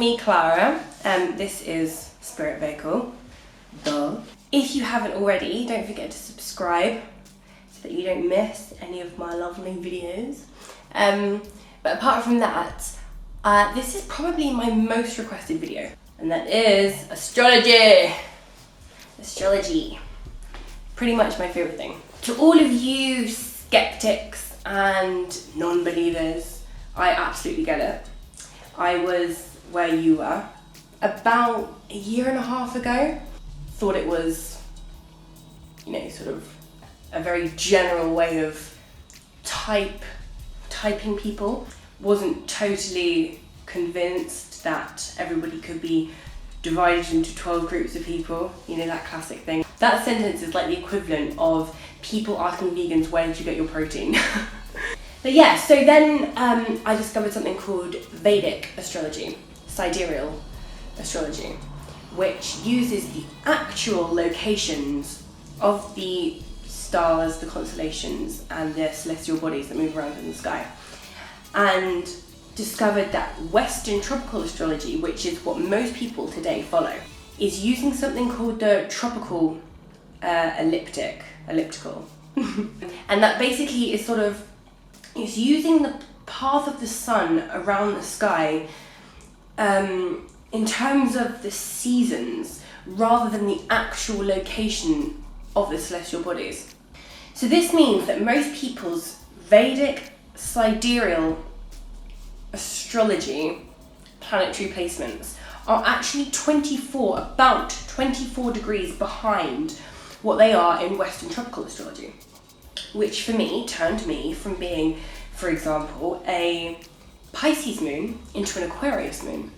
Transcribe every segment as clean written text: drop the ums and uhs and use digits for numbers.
me, Clara. This is SpiritVehicle. Duh. If you haven't already, don't forget to subscribe so that you don't miss any of my lovely videos. But apart from that, this is probably my most requested video, and that is astrology. Astrology. Pretty much my favourite thing. To all of you skeptics and non-believers, I absolutely get it. I was where you were about a year and a half ago. Thought it was, you know, sort of a very general way of typing people. Wasn't totally convinced that everybody could be divided into 12 groups of people, you know, that classic thing. That sentence is like the equivalent of people asking vegans, where did you get your protein? But yeah, so then I discovered something called Vedic astrology, Sidereal astrology, which uses the actual locations of the stars, the constellations, and the celestial bodies that move around in the sky. And discovered that Western tropical astrology, which is what most people today follow, is using something called the tropical elliptical. And that basically is it's using the path of the sun around the sky in terms of the seasons rather than the actual location of the celestial bodies. So this means that most people's Vedic sidereal astrology planetary placements are actually about 24 degrees behind what they are in Western tropical astrology, which for me turned me from being, for example, a Pisces moon into an Aquarius moon.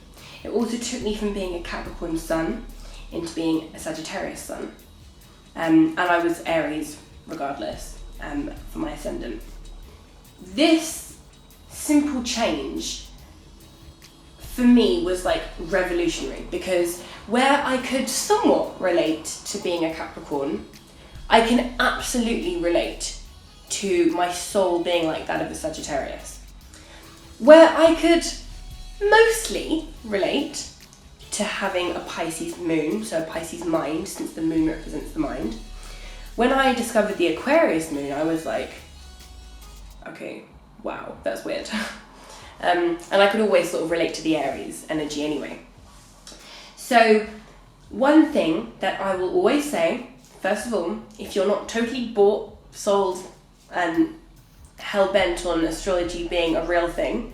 It also took me from being a Capricorn sun into being a Sagittarius sun. And I was Aries regardless for my ascendant. This simple change for me was like revolutionary, because where I could somewhat relate to being a Capricorn, I can absolutely relate to my soul being like that of a Sagittarius. Where I could mostly relate to having a Pisces moon, so a Pisces mind, since the moon represents the mind. When I discovered the Aquarius moon, I was like, okay, wow, that's weird. And I could always sort of relate to the Aries energy anyway. So one thing that I will always say, first of all, if you're not totally bought, sold, and hell-bent on astrology being a real thing,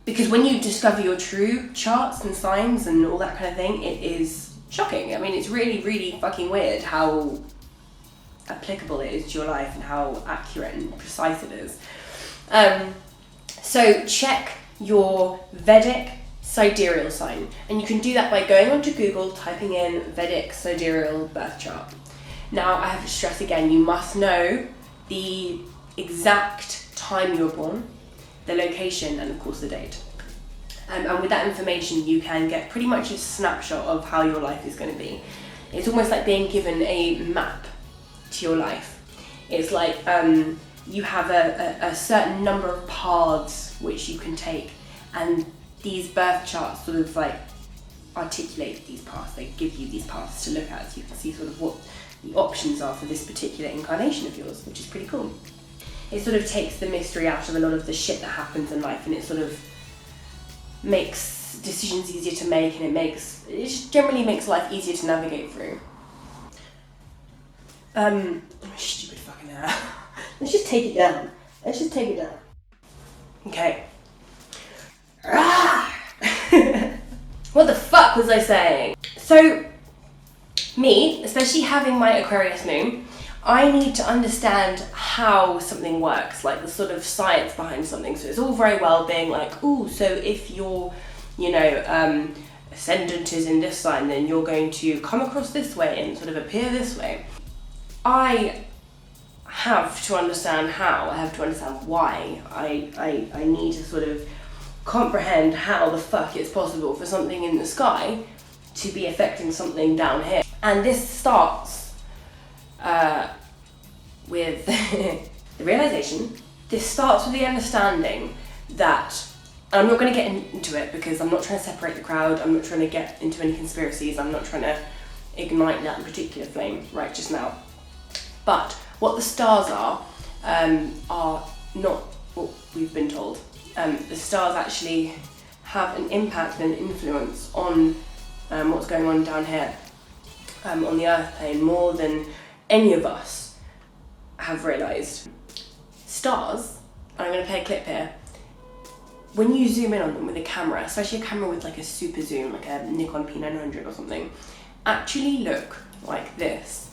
because when you discover your true charts and signs and all that kind of thing, it is shocking. I mean, it's really, really fucking weird how applicable it is to your life and how accurate and precise it is. So check your Vedic sidereal sign, and you can do that by going onto Google, typing in Vedic sidereal birth chart. Now, I have to stress again, you must know the exact time you were born, the location, and of course the date. And with that information, you can get pretty much a snapshot of how your life is going to be. It's almost like being given a map to your life. It's like you have a certain number of paths which you can take, and these birth charts sort of like articulate these paths. They give you these paths to look at, so you can see sort of what the options are for this particular incarnation of yours, which is pretty cool. It sort of takes the mystery out of a lot of the shit that happens in life, and it sort of makes decisions easier to make, and it just generally makes life easier to navigate through. Stupid fucking hair. Let's just take it down. Okay. What the fuck was I saying? So, me, especially having my Aquarius moon, I need to understand how something works, like the sort of science behind something. So it's all very well being like, ooh, so if your, ascendant is in this sign, then you're going to come across this way and sort of appear this way. I have to understand how, I have to understand why. I need to sort of comprehend how the fuck it's possible for something in the sky to be affecting something down here. And this starts with the realization, this starts with the understanding that And I'm not going to get into it because I'm not trying to separate the crowd, I'm not trying to get into any conspiracies, I'm not trying to ignite that particular flame right just now. But what the stars are not what we've been told. The stars actually have an impact and an influence on what's going on down here on the earth plane more than any of us have realised. Stars, and I'm going to play a clip here, when you zoom in on them with a camera, especially a camera with like a super zoom, like a Nikon P900 or something, actually look like this.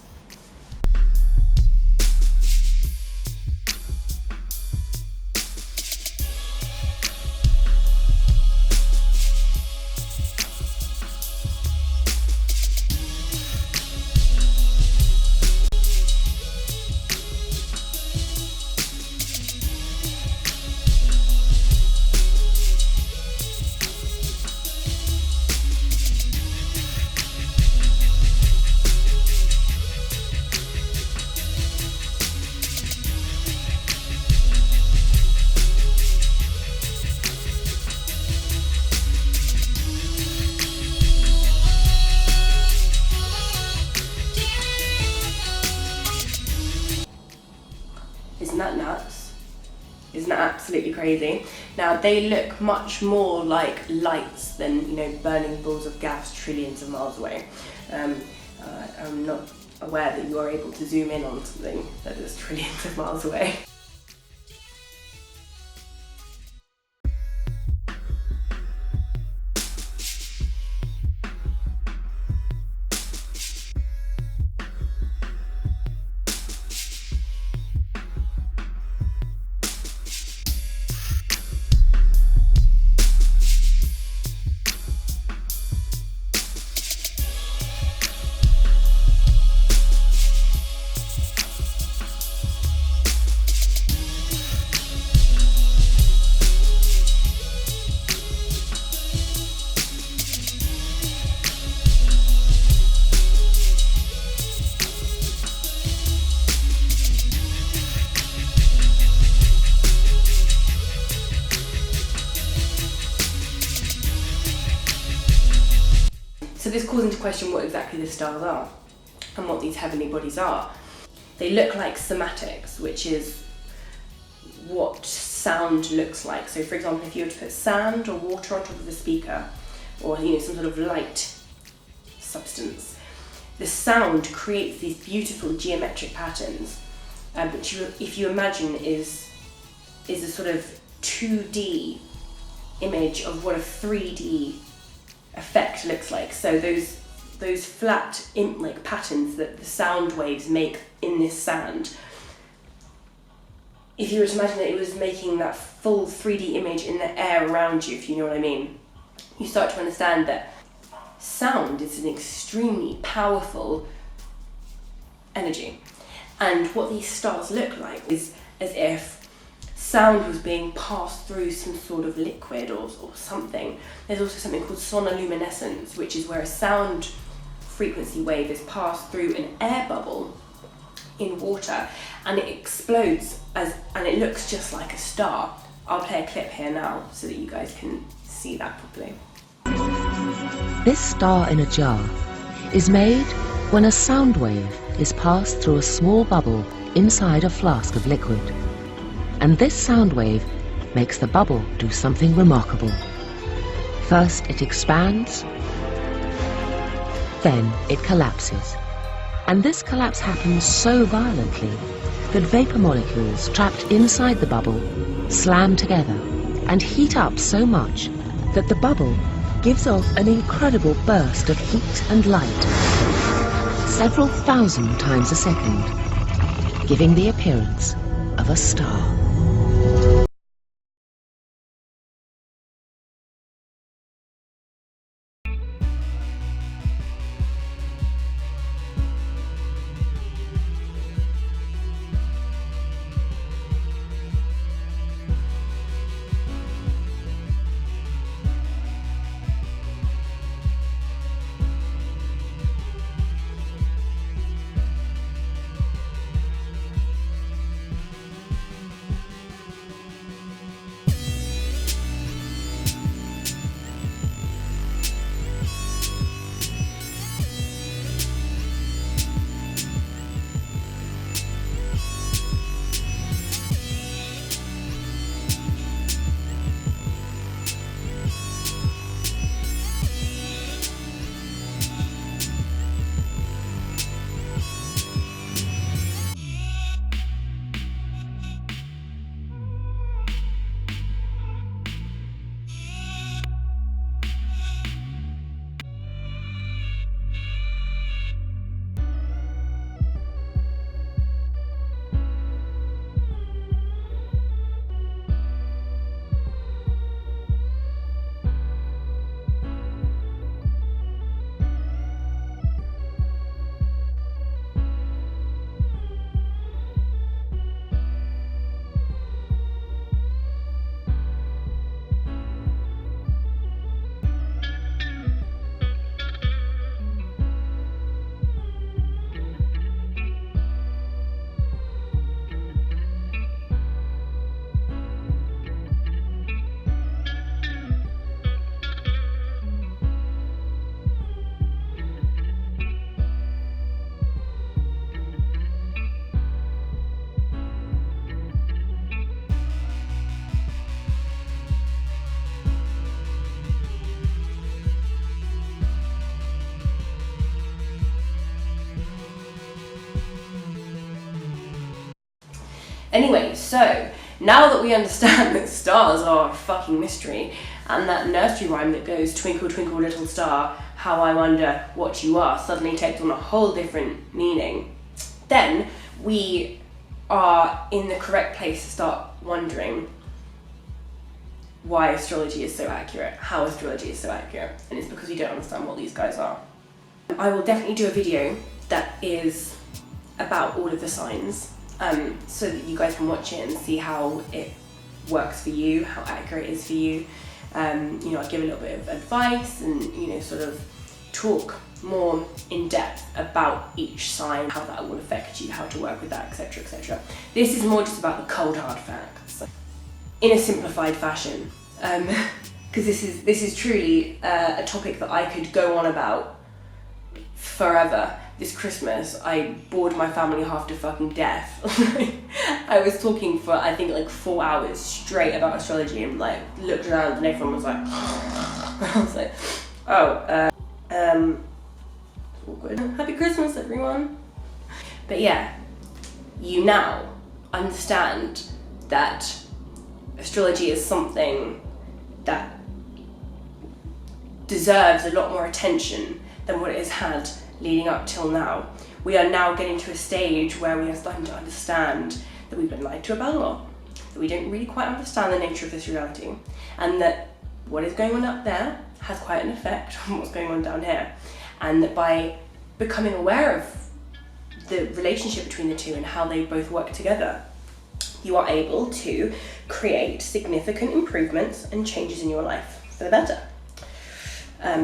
Isn't that nuts? Isn't that absolutely crazy? Now, they look much more like lights than, you know, burning balls of gas trillions of miles away. I'm not aware that you are able to zoom in on something that is trillions of miles away. So this calls into question what exactly the stars are and what these heavenly bodies are. They look like somatics, which is what sound looks like. So for example, if you were to put sand or water on top of a speaker, or some sort of light substance, the sound creates these beautiful geometric patterns, which if you imagine is a sort of 2D image of what a 3D effect looks like. So those flat like patterns that the sound waves make in this sand, if you were to imagine that it was making that full 3D image in the air around you, if you know what I mean, you start to understand that sound is an extremely powerful energy. And what these stars look like is as if sound was being passed through some sort of liquid or something. There's also something called sonoluminescence, which is where a sound frequency wave is passed through an air bubble in water and it explodes and it looks just like a star. I'll play a clip here now so that you guys can see that properly. This star in a jar is made when a sound wave is passed through a small bubble inside a flask of liquid. And this sound wave makes the bubble do something remarkable. First it expands, then it collapses. And this collapse happens so violently that vapor molecules trapped inside the bubble slam together and heat up so much that the bubble gives off an incredible burst of heat and light, several thousand times a second, giving the appearance of a star. Anyway, so now that we understand that stars are a fucking mystery, and that nursery rhyme that goes twinkle twinkle little star, how I wonder what you are, suddenly takes on a whole different meaning, then we are in the correct place to start wondering why astrology is so accurate, how astrology is so accurate, and it's because we don't understand what these guys are. I will definitely do a video that is about all of the signs, so that you guys can watch it and see how it works for you, how accurate it is for you. I'll give a little bit of advice and, sort of talk more in depth about each sign, how that will affect you, how to work with that, etc, etc. This is more just about the cold hard facts in a simplified fashion, because this is truly a topic that I could go on about forever. This Christmas, I bored my family half to fucking death. I was talking for, I think, like 4 hours straight about astrology, and like looked around and everyone was like, I was like, awkward. Happy Christmas, everyone. But yeah, you now understand that astrology is something that deserves a lot more attention than what it has had leading up till now. We are now getting to a stage where we are starting to understand that we've been lied to about a lot, that we don't really quite understand the nature of this reality, and that what is going on up there has quite an effect on what's going on down here, and that by becoming aware of the relationship between the two and how they both work together, you are able to create significant improvements and changes in your life for the better.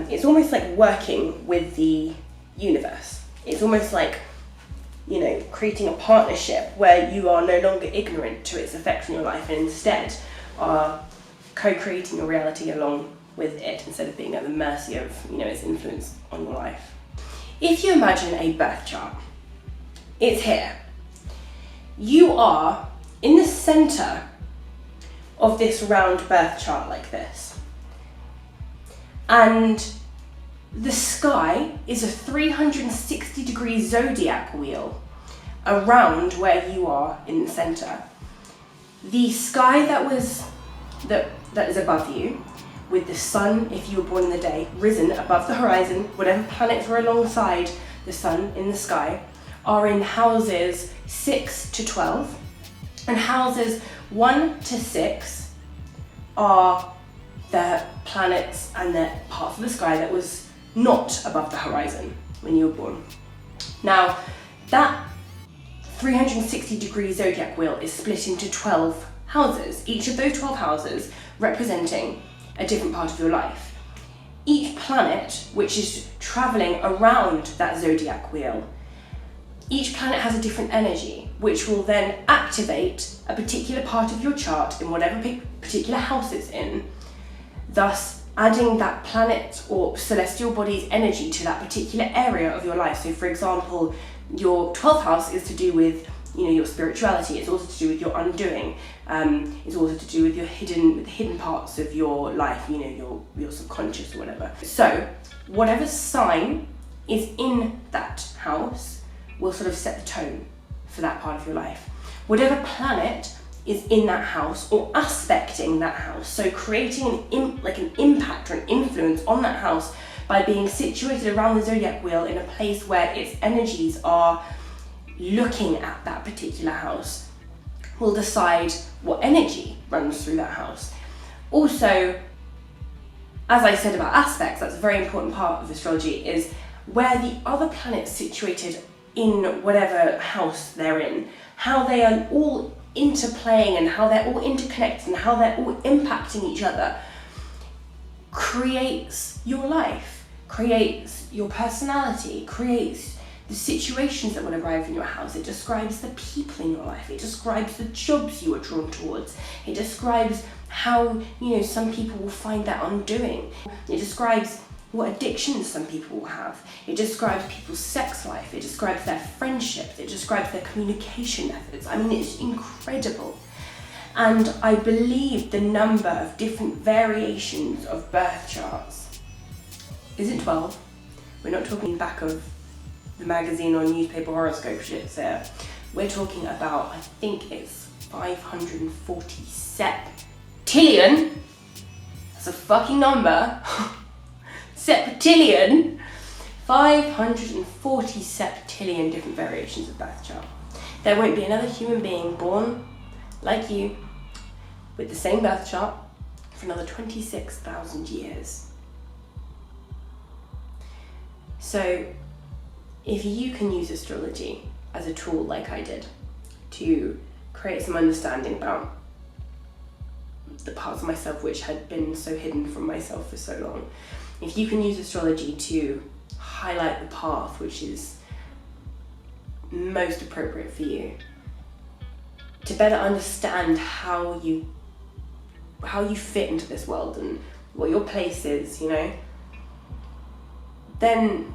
It's almost like working with the universe. It's almost like, creating a partnership where you are no longer ignorant to its effects on your life and instead are co-creating your reality along with it instead of being at the mercy of, its influence on your life. If you imagine a birth chart, it's here. You are in the center of this round birth chart like this. And the sky is a 360-degree zodiac wheel around where you are in the center. The sky that is above you, with the sun, if you were born in the day, risen above the horizon, whatever planets were alongside the sun in the sky, are in houses 6 to 12, and houses 1 to 6 are the planets and the parts of the sky that was not above the horizon when you were born. Now, that 360-degree zodiac wheel is split into 12 houses, each of those 12 houses representing a different part of your life. Each planet, which is traveling around that zodiac wheel, each planet has a different energy, which will then activate a particular part of your chart in whatever particular house it's in, thus adding that planet or celestial body's energy to that particular area of your life. So for example, your 12th house is to do with your spirituality. It's also to do with your undoing. It's also to do with your hidden parts of your life, your subconscious or whatever. So whatever sign is in that house will sort of set the tone for that part of your life. Whatever planet is in that house or aspecting that house, so creating an impact or an influence on that house by being situated around the zodiac wheel in a place where its energies are looking at that particular house, will decide what energy runs through that house. Also, as I said about aspects, that's a very important part of astrology, is where the other planets situated in whatever house they're in, how they are all interplaying and how they're all interconnected and how they're all impacting each other creates your life, creates your personality, creates the situations that will arrive in your house. It describes the people in your life. It describes the jobs you are drawn towards. It describes how, some people will find their undoing. It describes what addictions some people will have. It describes people's sex life. It describes their friendships. It describes their communication methods. I mean, it's incredible. And I believe the number of different variations of birth charts isn't 12. We're not talking back of the magazine or newspaper horoscope shit there. we're talking about, I think it's 540 septillion. That's a fucking number. Septillion. 540 septillion different variations of birth chart. There won't be another human being born like you with the same birth chart for another 26,000 years. So if you can use astrology as a tool like I did to create some understanding about the parts of myself which had been so hidden from myself for so long, if you can use astrology to highlight the path which is most appropriate for you, to better understand how you fit into this world and what your place is, you know, then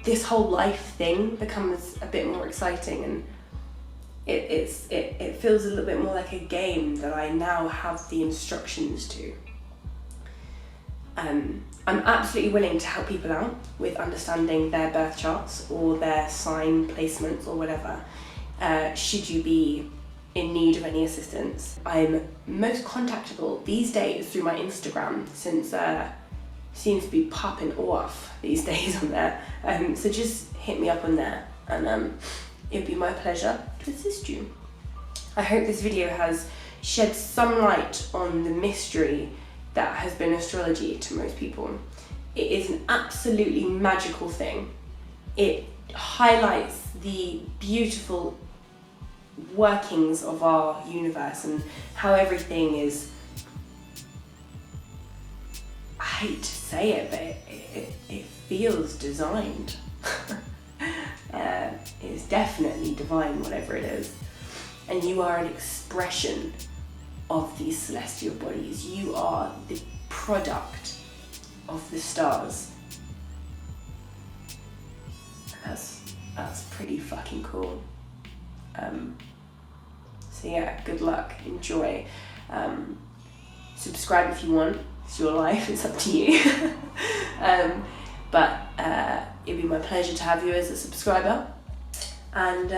this whole life thing becomes a bit more exciting, and it feels a little bit more like a game that I now have the instructions to. I'm absolutely willing to help people out with understanding their birth charts or their sign placements or whatever, should you be in need of any assistance. I'm most contactable these days through my Instagram, since seems to be popping off these days on there. So just hit me up on there, and it'd be my pleasure to assist you. I hope this video has shed some light on the mystery that has been astrology to most people. It is an absolutely magical thing. It highlights the beautiful workings of our universe and how everything is, I hate to say it, but it feels designed. It's definitely divine, whatever it is. And you are an expression of these celestial bodies. You are the product of the stars. That's pretty fucking cool. So yeah, good luck, enjoy. Subscribe if you want. It's your life, it's up to you. But it'd be my pleasure to have you as a subscriber. And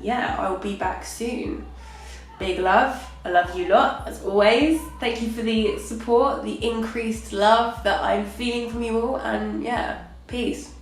yeah, I'll be back soon. Big love. I love you lot, as always. Thank you for the support, the increased love that I'm feeling from you all. And yeah, peace.